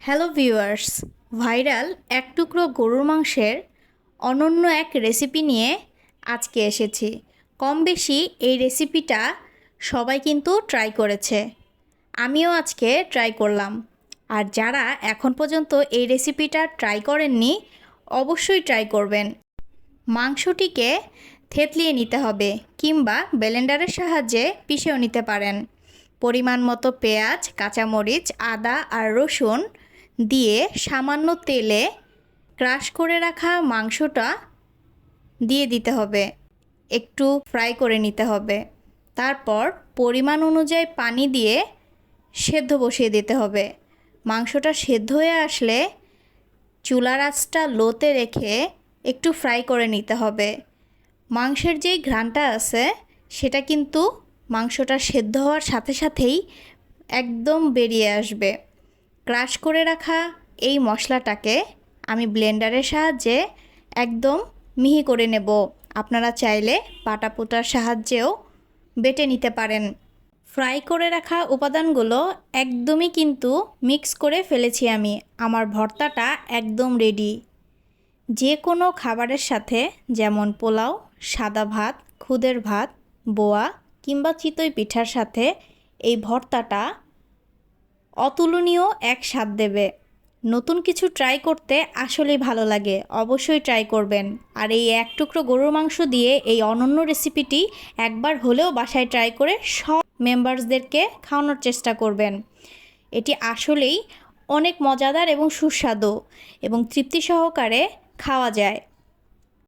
Hello viewers, viral এক টুকরো গরুর মাংসের অনন্য এক রেসিপি নিয়ে আজকে এসেছি। কম বেশি এই রেসিপিটা সবাই কিন্তু ট্রাই করেছে, আমিও আজকে ট্রাই করলাম। আর যারা এখন পর্যন্ত এই রেসিপিটা ট্রাই করেননি অবশ্যই ট্রাই করবেন। মাংসটিকে থেতলিয়ে নিতে হবে কিংবা ব্লেন্ডারের সাহায্যে পিষেও নিতে পারেন। পরিমাণ মতো পেঁয়াজ, কাঁচামরিচ, আদা আর রসুন দিয়ে সামান্য তেলে ক্রাশ করে রাখা মাংসটা দিয়ে দিতে হবে, একটু ফ্রাই করে নিতে হবে। তারপর পরিমাণ অনুযায়ী পানি দিয়ে সেদ্ধ বসিয়ে দিতে হবে। মাংসটা সেদ্ধ হয়ে আসলে চুলার আঁচটা লোতে রেখে একটু ফ্রাই করে নিতে হবে। মাংসের যেই ঘ্রাণটা আছে সেটা কিন্তু মাংসটা সেদ্ধ হওয়ার সাথে সাথেই একদম বেরিয়ে আসবে। ক্রাশ করে রাখা এই মশলাটাকে আমি ব্লেন্ডারের সাহায্যে একদম মিহি করে নেব। আপনারা চাইলে পাটাপোটার সাহায্যেও বেটে নিতে পারেন। ফ্রাই করে রাখা উপাদানগুলো একদমই কিন্তু মিক্স করে ফেলেছি আমি। আমার ভর্তাটা একদম রেডি। যে কোনো খাবারের সাথে, যেমন পোলাও, সাদা ভাত, খুদের ভাত, বোয়া কিংবা চিতই পিঠার সাথে এই ভর্তাটা অতুলনীয় এক স্বাদ দেবে। নতুন কিছু ট্রাই করতে আসলেই ভালো লাগে, অবশ্যই ট্রাই করবেন। আর এই এক টুকরো গরুর মাংস দিয়ে এই অনন্য রেসিপিটি একবার হলেও বাসায় ট্রাই করে সব মেম্বার্সদেরকে খাওয়ানোর চেষ্টা করবেন। এটি আসলেই অনেক মজাদার এবং সুস্বাদু এবং তৃপ্তি সহকারে খাওয়া যায়।